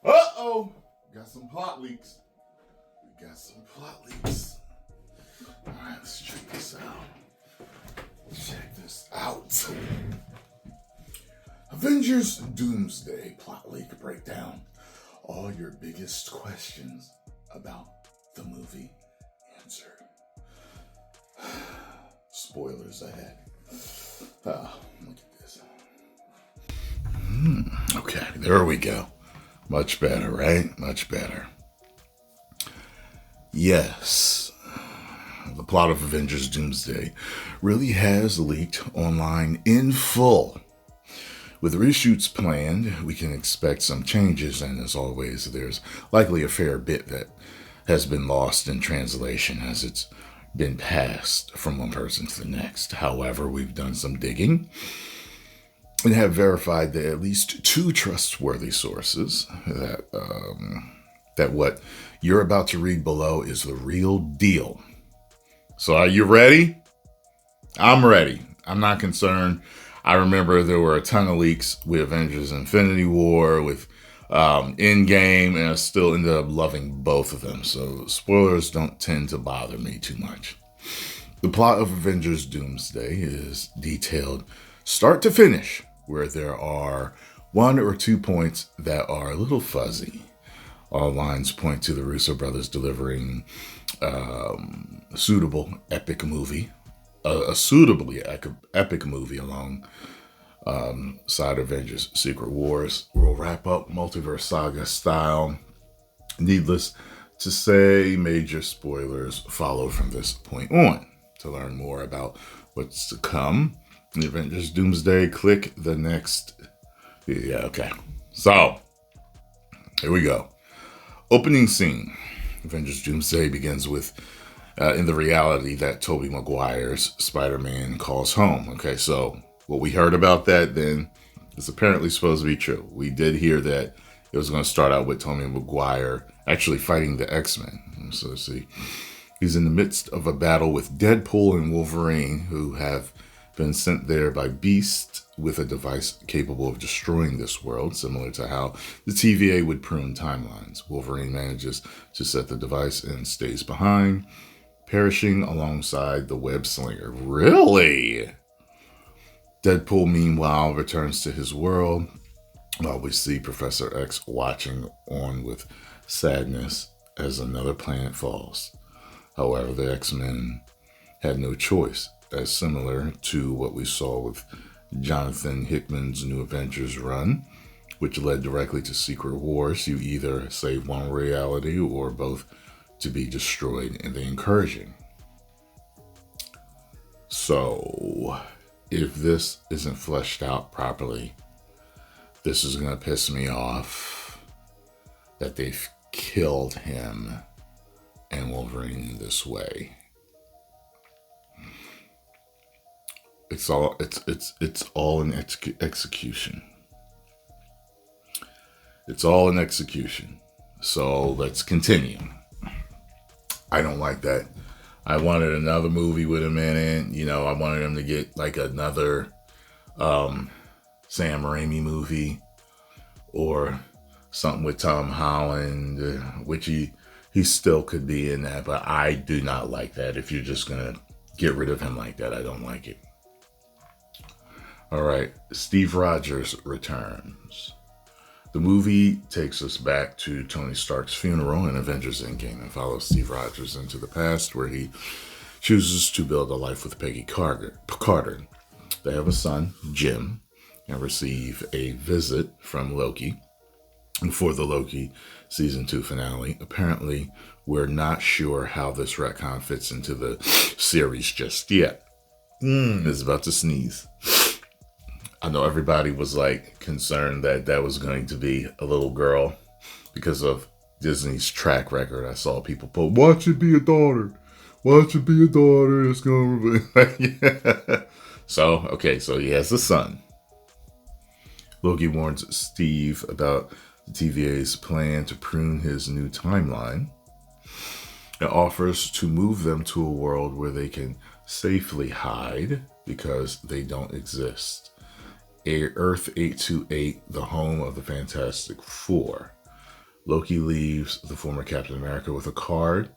Uh-oh. Got some plot leaks. We got some plot leaks. All right, let's check this out. Check this out. Avengers Doomsday plot leak breakdown. All your biggest questions about the movie answered. Spoilers ahead. Look at this. Okay, there we go. Much better, right? Much better. Yes, the plot of Avengers Doomsday really has leaked online in full. With reshoots planned, we can expect some changes, and as always, there's likely a fair bit that has been lost in translation as it's been passed from one person to the next. However, we've done some digging and have verified that at least two trustworthy sources that what you're about to read below is the real deal. So are you ready? I'm ready. I'm not concerned. I remember there were a ton of leaks with Avengers Infinity War, with Endgame, and I still ended up loving both of them. So spoilers don't tend to bother me too much. The plot of Avengers Doomsday is detailed start to finish, where there are 1 or 2 points that are a little fuzzy. All lines point to the Russo brothers delivering a suitably epic movie alongside Avengers Secret Wars. We'll wrap up multiverse saga style. Needless to say, major spoilers follow from this point on. To learn more about what's to come in Avengers Doomsday, click the next. Yeah, okay. So, here we go. Opening scene. Avengers Doomsday begins with in the reality that Tobey Maguire's Spider-Man calls home. Okay, so what we heard about that then is apparently supposed to be true. We did hear that it was going to start out with Tobey Maguire actually fighting the X-Men. So see, he's in the midst of a battle with Deadpool and Wolverine, who have been sent there by Beast with a device capable of destroying this world, similar to how the TVA would prune timelines. Wolverine manages to set the device and stays behind, perishing alongside the web slinger. Really? Deadpool, meanwhile, returns to his world, while we see Professor X watching on with sadness as another planet falls. However, the X-Men had no choice, as similar to what we saw with Jonathan Hickman's New Avengers run, which led directly to Secret Wars. You either save one reality or both to be destroyed in the incursion. So, if this isn't fleshed out properly, this is going to piss me off that they've killed him and Wolverine in this way. It's all in execution. It's all in execution. So let's continue. I don't like that. I wanted another movie with him in it. I wanted him to get like another Sam Raimi movie or something with Tom Holland, which he still could be in that. But I do not like that. If you're just going to get rid of him like that, I don't like it. All right, Steve Rogers returns. The movie takes us back to Tony Stark's funeral in Avengers Endgame and follows Steve Rogers into the past, where he chooses to build a life with Peggy Carter. They have a son, Jim, and receive a visit from Loki. And for the Loki season 2 finale, apparently we're not sure how this retcon fits into the series just yet. It's about to sneeze. I know everybody was concerned that was going to be a little girl because of Disney's track record. I saw people put, watch it be a daughter. Watch it be a daughter. It's going to be. Yeah. So he has a son. Loki warns Steve about the TVA's plan to prune his new timeline. It offers to move them to a world where they can safely hide because they don't exist. Earth 828, the home of the Fantastic Four. Loki leaves the former Captain America with a card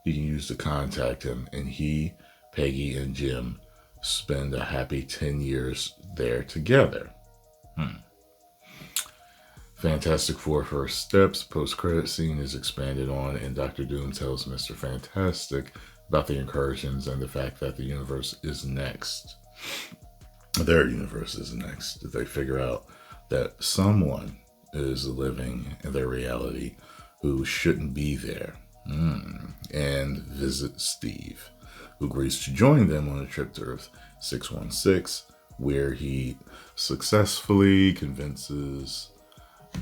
he can use to contact him, and he, Peggy, and Jim spend a happy 10 years there together. Fantastic Four First Steps post-credit scene is expanded on, and Doctor Doom tells Mr. Fantastic about the incursions and the fact that the universe is next. Their universe is next. They figure out that someone is living in their reality who shouldn't be there, and visit Steve, who agrees to join them on a trip to Earth 616, where he successfully convinces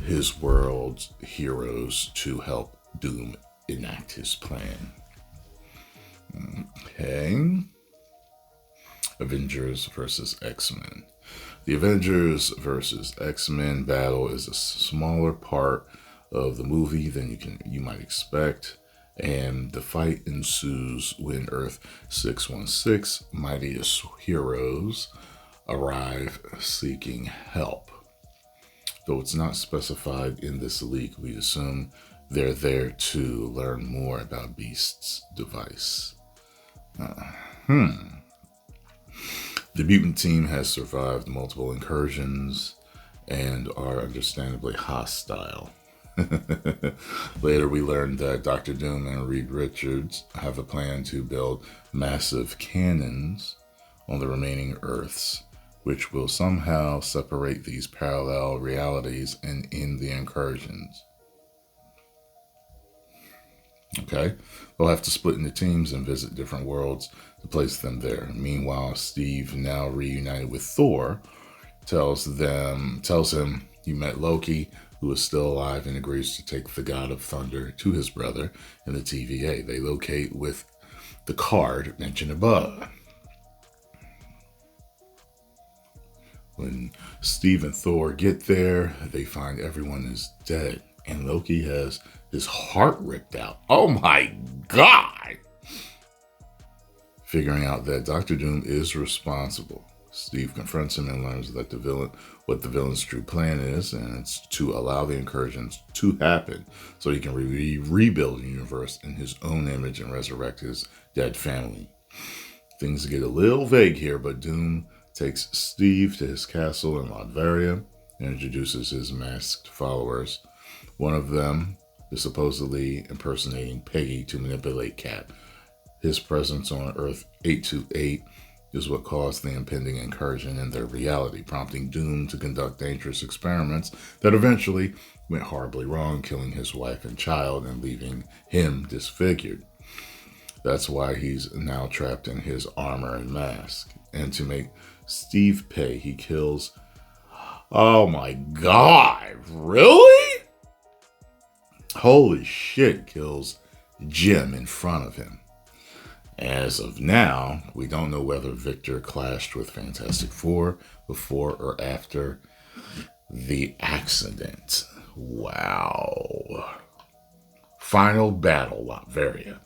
his world's heroes to help Doom enact his plan. Okay. Avengers versus X-Men. The Avengers versus X-Men battle is a smaller part of the movie than you might expect, and the fight ensues when Earth 616 mightiest heroes arrive seeking help. Though it's not specified in this leak, we assume they're there to learn more about Beast's device. The mutant team has survived multiple incursions and are understandably hostile. Later, we learned that Dr. Doom and Reed Richards have a plan to build massive cannons on the remaining Earths, which will somehow separate these parallel realities and end the incursions. Okay, they'll have to split into teams and visit different worlds to place them there. Meanwhile, Steve, now reunited with Thor, tells him he met Loki, who is still alive, and agrees to take the God of Thunder to his brother in the TVA. They locate with the card mentioned above. When Steve and Thor get there, they find everyone is dead, and Loki has his heart ripped out. Oh my God! Figuring out that Dr. Doom is responsible, Steve confronts him and learns that what the villain's true plan is, and it's to allow the incursions to happen so he can rebuild the universe in his own image and resurrect his dead family. Things get a little vague here, but Doom takes Steve to his castle in Latveria and introduces his masked followers. One of them is supposedly impersonating Peggy to manipulate Cap. His presence on Earth 828 is what caused the impending incursion in their reality, prompting Doom to conduct dangerous experiments that eventually went horribly wrong, killing his wife and child and leaving him disfigured. That's why he's now trapped in his armor and mask. And to make Steve pay, he kills... Oh my God, really? Holy shit, kills Jim in front of him. As of now, we don't know whether Victor clashed with Fantastic Four before or after the accident. Wow. Final battle, Latveria.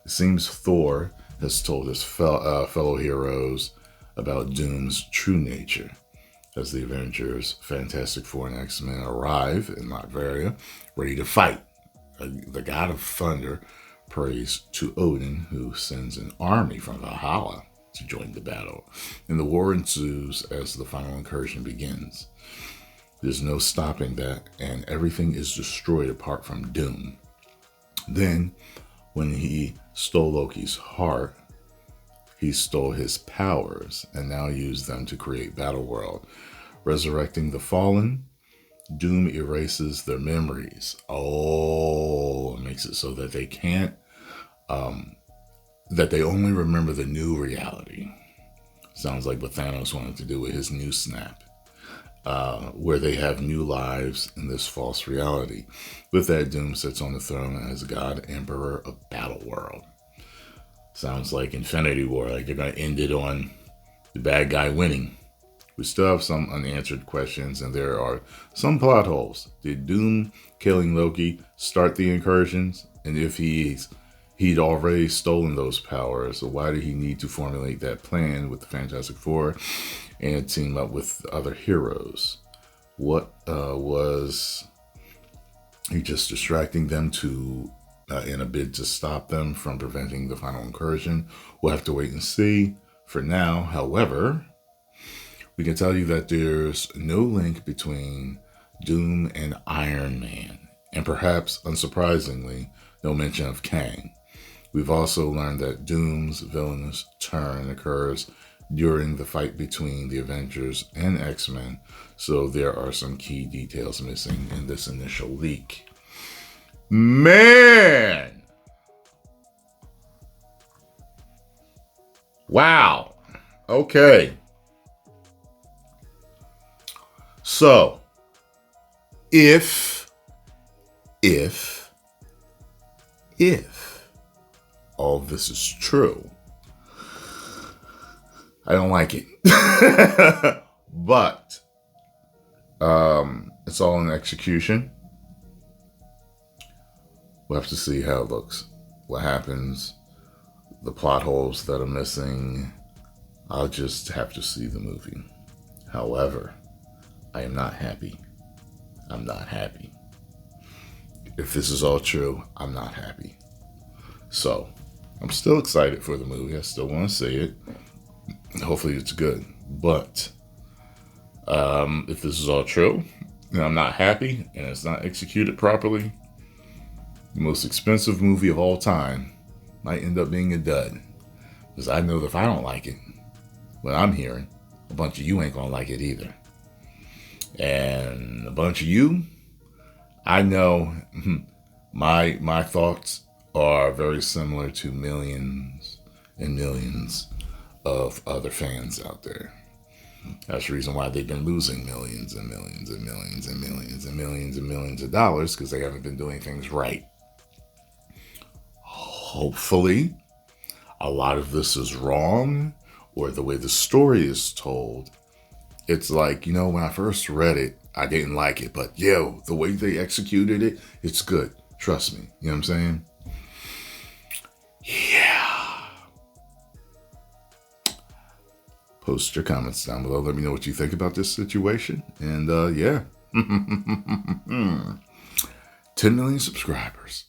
It seems Thor has told his fellow heroes about Doom's true nature. As the Avengers, Fantastic Four, and X-Men arrive in Latveria, ready to fight, the God of Thunder prays to Odin, who sends an army from Valhalla to join the battle. And the war ensues as the final incursion begins. There's no stopping that, and everything is destroyed apart from Doom. Then, when he stole Loki's heart, he stole his powers and now used them to create Battleworld. Resurrecting the fallen, Doom erases their memories. Oh, it makes it so that they can't, that they only remember the new reality. Sounds like what Thanos wanted to do with his new snap, where they have new lives in this false reality. With that, Doom sits on the throne as God Emperor of Battleworld. Sounds like Infinity War, like they're going to end it on the bad guy winning. We still have some unanswered questions, and there are some plot holes. Did Doom killing Loki start the incursions? And if he'd already stolen those powers, so why did he need to formulate that plan with the Fantastic Four and team up with other heroes? What was He's just distracting them to, in a bid to stop them from preventing the final incursion. We'll have to wait and see. For now, however, we can tell you that there's no link between Doom and Iron Man, and perhaps unsurprisingly, no mention of Kang. We've also learned that Doom's villainous turn occurs during the fight between the Avengers and X-Men, so there are some key details missing in this initial leak. Man! Wow. Okay. So, if all this is true, I don't like it. But it's all in execution. We'll have to see how it looks, what happens, the plot holes that are missing. I'll just have to see the movie. However, I am not happy. I'm not happy. If this is all true, I'm not happy. So, I'm still excited for the movie. I still want to see it. Hopefully it's good. But if this is all true, and I'm not happy, and it's not executed properly, the most expensive movie of all time might end up being a dud. Because I know that if I don't like it, what I'm hearing, a bunch of you ain't gonna like it either. And a bunch of you, I know my thoughts are very similar to millions and millions of other fans out there. That's the reason why they've been losing millions and millions and millions and millions and millions and millions of dollars, because they haven't been doing things right. Hopefully, a lot of this is wrong, or the way the story is told. It's like, when I first read it, I didn't like it, but the way they executed it, it's good. Trust me. You know what I'm saying? Yeah. Post your comments down below. Let me know what you think about this situation. And 10 million subscribers.